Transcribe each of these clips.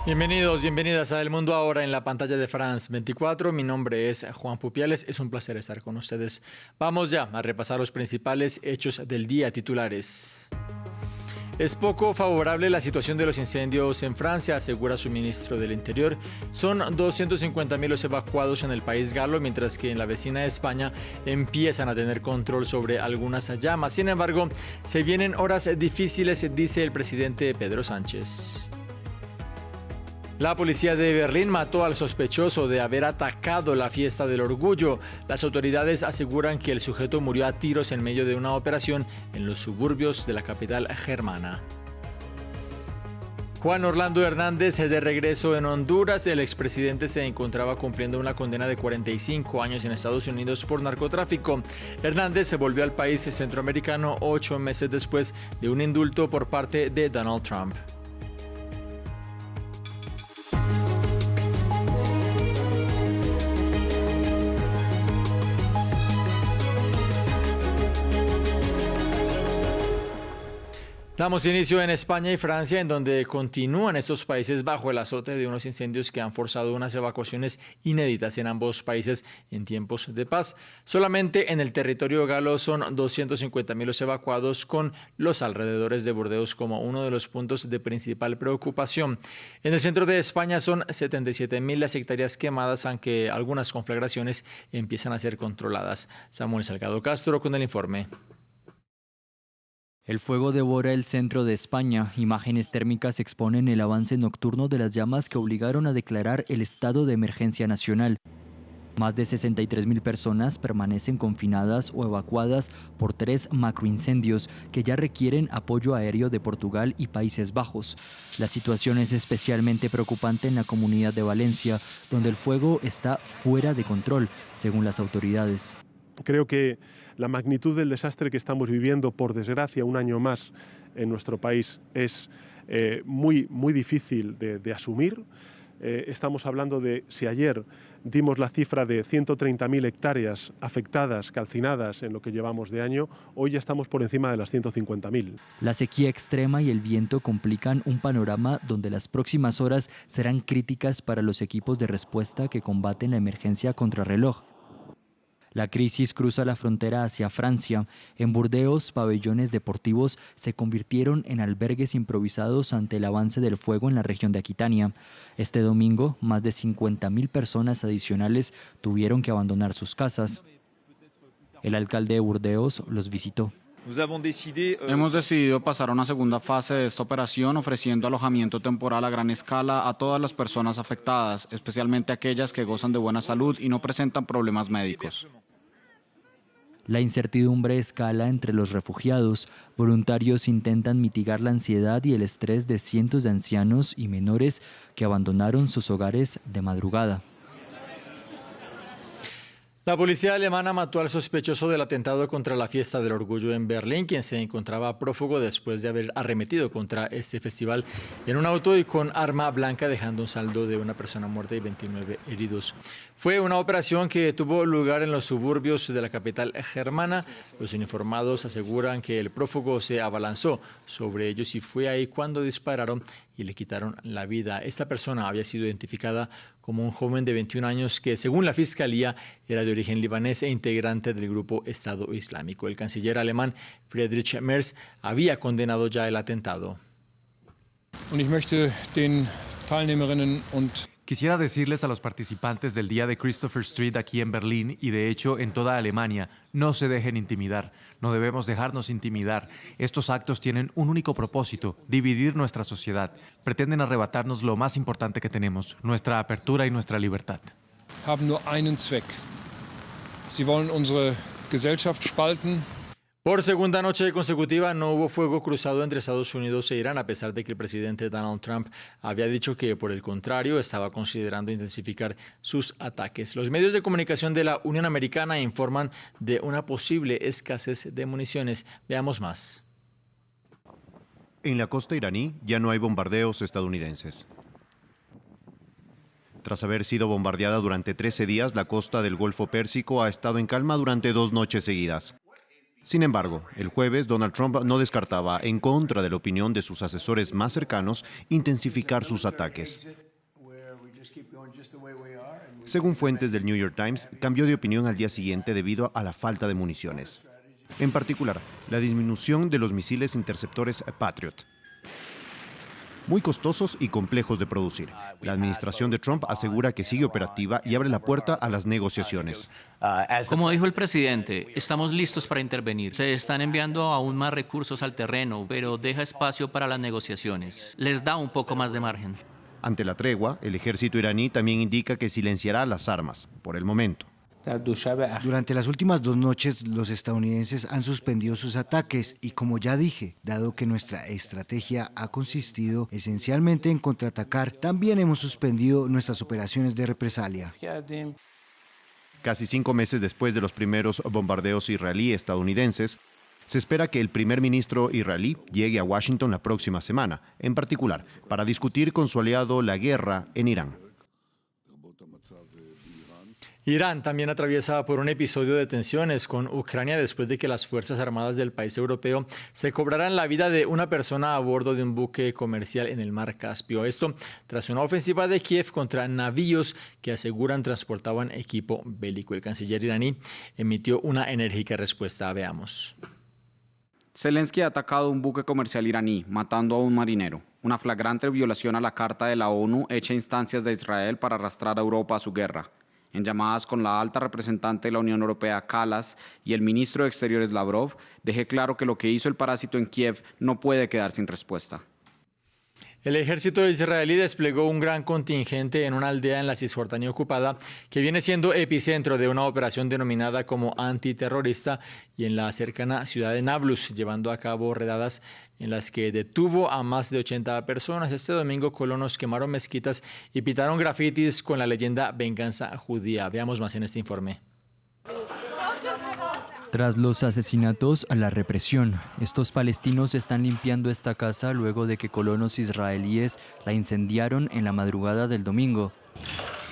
Bienvenidos, bienvenidas a El Mundo Ahora en la pantalla de France 24. Mi nombre es Juan Pupiales. Es un placer estar con ustedes. Vamos ya a repasar los principales hechos del día titulares. Es poco favorable la situación de los incendios en Francia, asegura su ministro del Interior. Son 250.000 los evacuados en el país galo, mientras que en la vecina España empiezan a tener control sobre algunas llamas. Sin embargo, se vienen horas difíciles, dice el presidente Pedro Sánchez. La policía de Berlín mató al sospechoso de haber atacado la fiesta del orgullo. Las autoridades aseguran que el sujeto murió a tiros en medio de una operación en los suburbios de la capital germana. Juan Orlando Hernández de regreso en Honduras. El expresidente se encontraba cumpliendo una condena de 45 años en Estados Unidos por narcotráfico. Hernández se volvió al país centroamericano 8 meses después de un indulto por parte de Donald Trump. Damos inicio en España y Francia, en donde continúan estos países bajo el azote de unos incendios que han forzado unas evacuaciones inéditas en ambos países en tiempos de paz. Solamente en el territorio galo son 250.000 los evacuados, con los alrededores de Burdeos como uno de los puntos de principal preocupación. En el centro de España son 77.000 las hectáreas quemadas, aunque algunas conflagraciones empiezan a ser controladas. Samuel Salgado Castro con el informe. El fuego devora el centro de España. Imágenes térmicas exponen el avance nocturno de las llamas que obligaron a declarar el estado de emergencia nacional. Más de 63.000 personas permanecen confinadas o evacuadas por 3 macroincendios que ya requieren apoyo aéreo de Portugal y Países Bajos. La situación es especialmente preocupante en la Comunidad de Valencia, donde el fuego está fuera de control, según las autoridades. Creo que la magnitud del desastre que estamos viviendo, por desgracia, un año más en nuestro país, es muy difícil de asumir. Estamos hablando de, si ayer dimos la cifra de 130.000 hectáreas afectadas, calcinadas en lo que llevamos de año, hoy ya estamos por encima de las 150.000. La sequía extrema y el viento complican un panorama donde las próximas horas serán críticas para los equipos de respuesta que combaten la emergencia contrarreloj. La crisis cruza la frontera hacia Francia. En Burdeos, pabellones deportivos se convirtieron en albergues improvisados ante el avance del fuego en la región de Aquitania. Este domingo, más de 50.000 personas adicionales tuvieron que abandonar sus casas. El alcalde de Burdeos los visitó. Hemos decidido pasar a una segunda fase de esta operación, ofreciendo alojamiento temporal a gran escala a todas las personas afectadas, especialmente aquellas que gozan de buena salud y no presentan problemas médicos. La incertidumbre escala entre los refugiados. Voluntarios intentan mitigar la ansiedad y el estrés de cientos de ancianos y menores que abandonaron sus hogares de madrugada. La policía alemana mató al sospechoso del atentado contra la fiesta del orgullo en Berlín, quien se encontraba prófugo después de haber arremetido contra este festival en un auto y con arma blanca, dejando un saldo de una persona muerta y 29 heridos. Fue una operación que tuvo lugar en los suburbios de la capital germana. Los uniformados aseguran que el prófugo se abalanzó sobre ellos y fue ahí cuando dispararon y le quitaron la vida. Esta persona había sido identificada como un joven de 21 años que, según la fiscalía, era de origen libanés e integrante del grupo Estado Islámico. El canciller alemán Friedrich Merz había condenado ya el atentado. Quisiera decirles a los participantes del Día de Christopher Street aquí en Berlín y de hecho en toda Alemania, no se dejen intimidar, no debemos dejarnos intimidar. Estos actos tienen un único propósito, dividir nuestra sociedad. Pretenden arrebatarnos lo más importante que tenemos, nuestra apertura y nuestra libertad. Haben nur einen Zweck. Sie wollen unsere Gesellschaft spalten. Por segunda noche consecutiva no hubo fuego cruzado entre Estados Unidos e Irán, a pesar de que el presidente Donald Trump había dicho que, por el contrario, estaba considerando intensificar sus ataques. Los medios de comunicación de la Unión Americana informan de una posible escasez de municiones. Veamos más. En la costa iraní ya no hay bombardeos estadounidenses. Tras haber sido bombardeada durante 13 días, la costa del Golfo Pérsico ha estado en calma durante 2 noches seguidas. Sin embargo, el jueves Donald Trump no descartaba, en contra de la opinión de sus asesores más cercanos, intensificar sus ataques. Según fuentes del New York Times, cambió de opinión al día siguiente debido a la falta de municiones. En particular, la disminución de los misiles interceptores Patriot, muy costosos y complejos de producir. La administración de Trump asegura que sigue operativa y abre la puerta a las negociaciones. Como dijo el presidente, estamos listos para intervenir. Se están enviando aún más recursos al terreno, pero deja espacio para las negociaciones. Les da un poco más de margen. Ante la tregua, el ejército iraní también indica que silenciará las armas, por el momento. Durante las últimas 2 noches, los estadounidenses han suspendido sus ataques y, como ya dije, dado que nuestra estrategia ha consistido esencialmente en contraatacar, también hemos suspendido nuestras operaciones de represalia. Casi 5 meses después de los primeros bombardeos israelí-estadounidenses, se espera que el primer ministro israelí llegue a Washington la próxima semana, en particular para discutir con su aliado la guerra en Irán. Irán también atraviesa por un episodio de tensiones con Ucrania después de que las Fuerzas Armadas del país europeo se cobraran la vida de una persona a bordo de un buque comercial en el mar Caspio. Esto tras una ofensiva de Kiev contra navíos que aseguran transportaban equipo bélico. El canciller iraní emitió una enérgica respuesta. Veamos. Zelensky ha atacado un buque comercial iraní, matando a un marinero. Una flagrante violación a la Carta de la ONU hecha a instancias de Israel para arrastrar a Europa a su guerra. En llamadas con la alta representante de la Unión Europea, Kallas, y el ministro de Exteriores, Lavrov, dejé claro que lo que hizo el parásito en Kiev no puede quedar sin respuesta. El ejército israelí desplegó un gran contingente en una aldea en la Cisjordania ocupada que viene siendo epicentro de una operación denominada como antiterrorista y en la cercana ciudad de Nablus, llevando a cabo redadas en las que detuvo a más de 80 personas. Este domingo colonos quemaron mezquitas y pintaron grafitis con la leyenda Venganza Judía. Veamos más en este informe. Tras los asesinatos, la represión. Estos palestinos están limpiando esta casa luego de que colonos israelíes la incendiaron en la madrugada del domingo.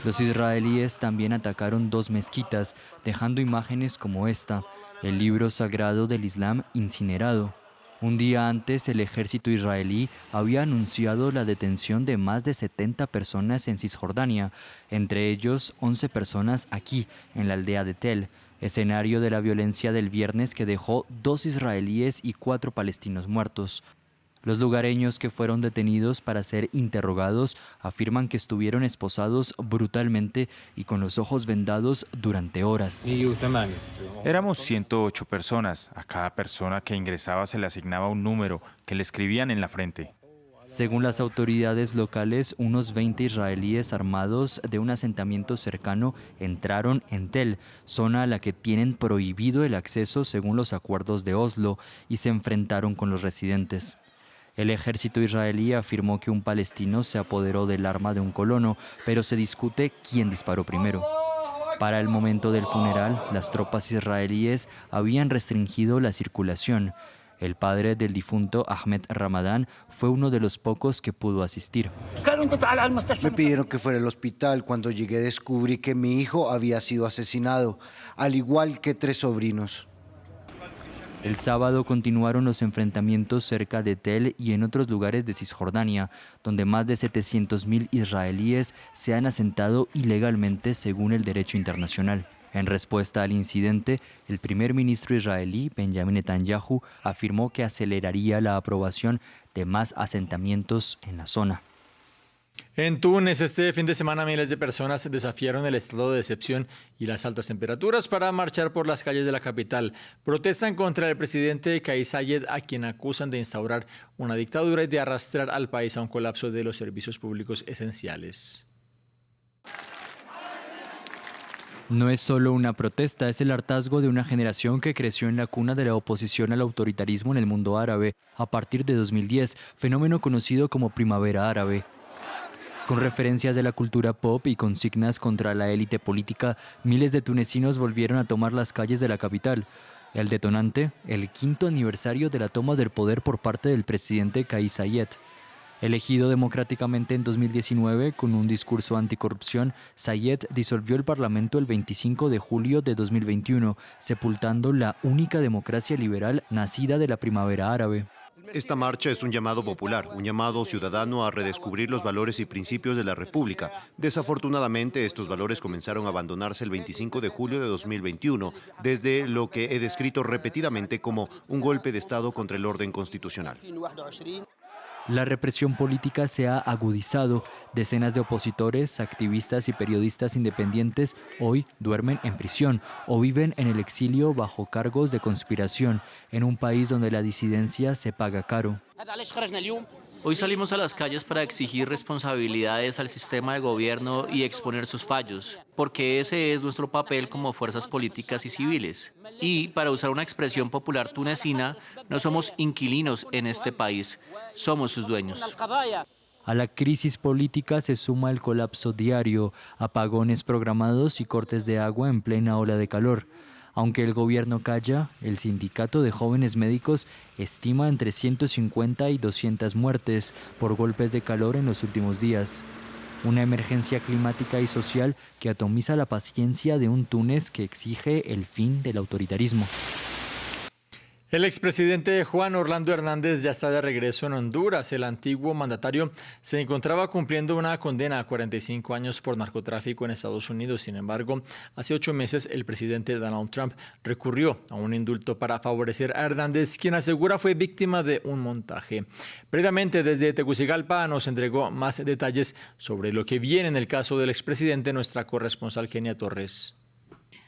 Los israelíes también atacaron 2 mezquitas, dejando imágenes como esta, el libro sagrado del Islam incinerado. Un día antes, el ejército israelí había anunciado la detención de más de 70 personas en Cisjordania, entre ellos 11 personas aquí, en la aldea de Tel, escenario de la violencia del viernes que dejó 2 israelíes y 4 palestinos muertos. Los lugareños que fueron detenidos para ser interrogados afirman que estuvieron esposados brutalmente y con los ojos vendados durante horas. Éramos 108 personas. A cada persona que ingresaba se le asignaba un número que le escribían en la frente. Según las autoridades locales, unos 20 israelíes armados de un asentamiento cercano entraron en Tel, zona a la que tienen prohibido el acceso según los acuerdos de Oslo, y se enfrentaron con los residentes. El ejército israelí afirmó que un palestino se apoderó del arma de un colono, pero se discute quién disparó primero. Para el momento del funeral, las tropas israelíes habían restringido la circulación. El padre del difunto, Ahmed Ramadán, fue uno de los pocos que pudo asistir. Me pidieron que fuera al hospital. Cuando llegué descubrí que mi hijo había sido asesinado, al igual que 3 sobrinos. El sábado continuaron los enfrentamientos cerca de Tel y en otros lugares de Cisjordania, donde más de 700.000 israelíes se han asentado ilegalmente según el derecho internacional. En respuesta al incidente, el primer ministro israelí, Benjamin Netanyahu, afirmó que aceleraría la aprobación de más asentamientos en la zona. En Túnez, este fin de semana, miles de personas desafiaron el estado de excepción y las altas temperaturas para marchar por las calles de la capital. Protestan contra el presidente Kais Saied, a quien acusan de instaurar una dictadura y de arrastrar al país a un colapso de los servicios públicos esenciales. No es solo una protesta, es el hartazgo de una generación que creció en la cuna de la oposición al autoritarismo en el mundo árabe a partir de 2010, fenómeno conocido como Primavera Árabe. Con referencias de la cultura pop y consignas contra la élite política, miles de tunecinos volvieron a tomar las calles de la capital. El detonante, el 5º aniversario de la toma del poder por parte del presidente Kais Saied. Elegido democráticamente en 2019 con un discurso anticorrupción, Zayed disolvió el Parlamento el 25 de julio de 2021, sepultando la única democracia liberal nacida de la primavera árabe. Esta marcha es un llamado popular, un llamado ciudadano a redescubrir los valores y principios de la República. Desafortunadamente, estos valores comenzaron a abandonarse el 25 de julio de 2021, desde lo que he descrito repetidamente como un golpe de Estado contra el orden constitucional. La represión política se ha agudizado. Decenas de opositores, activistas y periodistas independientes hoy duermen en prisión o viven en el exilio bajo cargos de conspiración, en un país donde la disidencia se paga caro. Hoy salimos a las calles para exigir responsabilidades al sistema de gobierno y exponer sus fallos, porque ese es nuestro papel como fuerzas políticas y civiles. Y, para usar una expresión popular tunecina, no somos inquilinos en este país, somos sus dueños. A la crisis política se suma el colapso diario, apagones programados y cortes de agua en plena ola de calor. Aunque el gobierno calla, el sindicato de jóvenes médicos estima entre 150 y 200 muertes por golpes de calor en los últimos días. Una emergencia climática y social que atomiza la paciencia de un Túnez que exige el fin del autoritarismo. El expresidente Juan Orlando Hernández ya está de regreso en Honduras. El antiguo mandatario se encontraba cumpliendo una condena a 45 años por narcotráfico en Estados Unidos. Sin embargo, hace 8 meses el presidente Donald Trump recurrió a un indulto para favorecer a Hernández, quien asegura fue víctima de un montaje. Previamente, desde Tegucigalpa nos entregó más detalles sobre lo que viene en el caso del expresidente nuestra corresponsal Kenia Torres.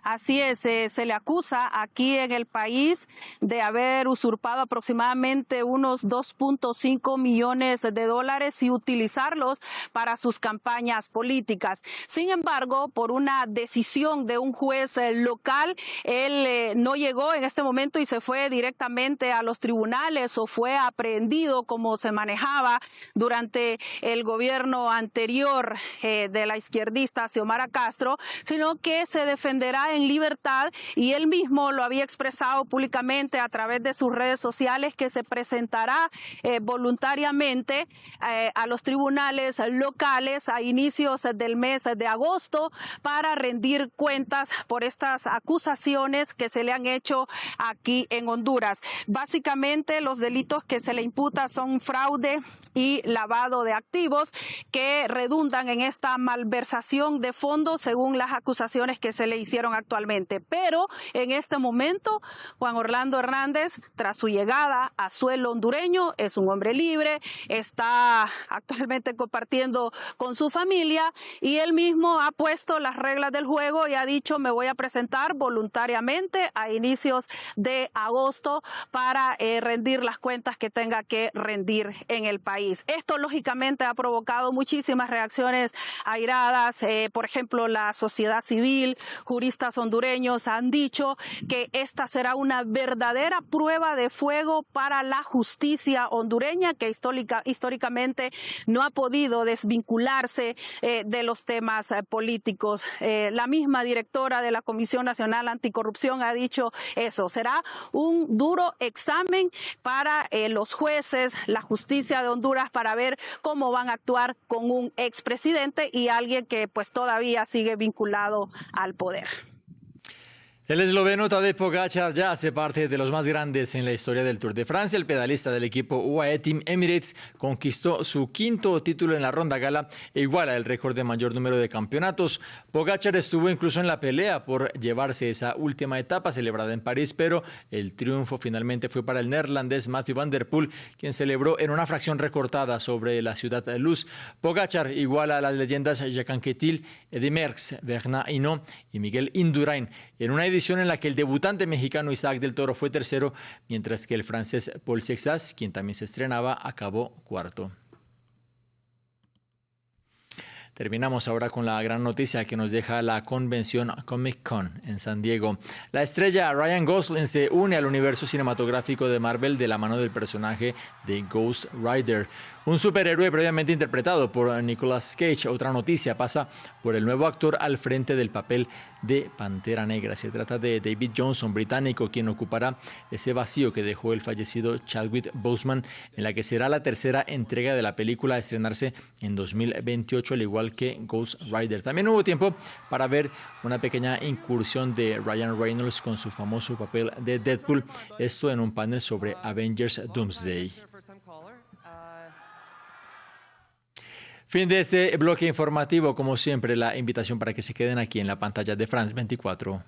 Así es, se le acusa aquí en el país de haber usurpado aproximadamente unos 2.5 millones de dólares y utilizarlos para sus campañas políticas. Sin embargo, por una decisión de un juez local, él no llegó en este momento y se fue directamente a los tribunales o fue aprehendido como se manejaba durante el gobierno anterior de la izquierdista Xiomara Castro, sino que se defenderá en libertad y él mismo lo había expresado públicamente a través de sus redes sociales que se presentará voluntariamente a los tribunales locales a inicios del mes de agosto para rendir cuentas por estas acusaciones que se le han hecho aquí en Honduras. Básicamente los delitos que se le imputa son fraude y lavado de activos que redundan en esta malversación de fondos según las acusaciones que se le hicieron actualmente. Pero en este momento, Juan Orlando Hernández, tras su llegada a suelo hondureño, es un hombre libre, está actualmente compartiendo con su familia y él mismo ha puesto las reglas del juego y ha dicho: me voy a presentar voluntariamente a inicios de agosto para rendir las cuentas que tenga que rendir en el país. Esto lógicamente ha provocado muchísimas reacciones airadas. Por ejemplo, la sociedad civil, juristas hondureños han dicho que esta será una verdadera prueba de fuego para la justicia hondureña, que históricamente no ha podido desvincularse de los temas políticos. La misma directora de la Comisión Nacional Anticorrupción ha dicho eso. Será un duro examen para los jueces, la justicia de Honduras, para ver cómo van a actuar con un expresidente y alguien que pues todavía sigue vinculado al poder. El esloveno Tadej Pogačar ya hace parte de los más grandes en la historia del Tour de Francia. El pedalista del equipo UAE Team Emirates conquistó su 5º título en la ronda gala e iguala el récord de mayor número de campeonatos. Pogačar estuvo incluso en la pelea por llevarse esa última etapa celebrada en París, pero el triunfo finalmente fue para el neerlandés Mathieu van der Poel, quien celebró en una fracción recortada sobre la ciudad de Luz. Pogačar iguala a las leyendas Jacques Anquetil, Eddy Merckx, Bernard Hinault y Miguel Indurain en una edición en la que el debutante mexicano Isaac del Toro fue tercero, mientras que el francés Paul Sexas, quien también se estrenaba, acabó cuarto. Terminamos ahora con la gran noticia que nos deja la convención Comic-Con en San Diego. La estrella Ryan Gosling se une al universo cinematográfico de Marvel de la mano del personaje de Ghost Rider, un superhéroe previamente interpretado por Nicolas Cage. Otra noticia pasa por el nuevo actor al frente del papel de Pantera Negra. Se trata de David Johnson, británico, quien ocupará ese vacío que dejó el fallecido Chadwick Boseman, en la que será la tercera entrega de la película a estrenarse en 2028, al igual que Ghost Rider. También hubo tiempo para ver una pequeña incursión de Ryan Reynolds con su famoso papel de Deadpool, esto en un panel sobre Avengers Doomsday. Fin de este bloque informativo. Como siempre, la invitación para que se queden aquí en la pantalla de France 24.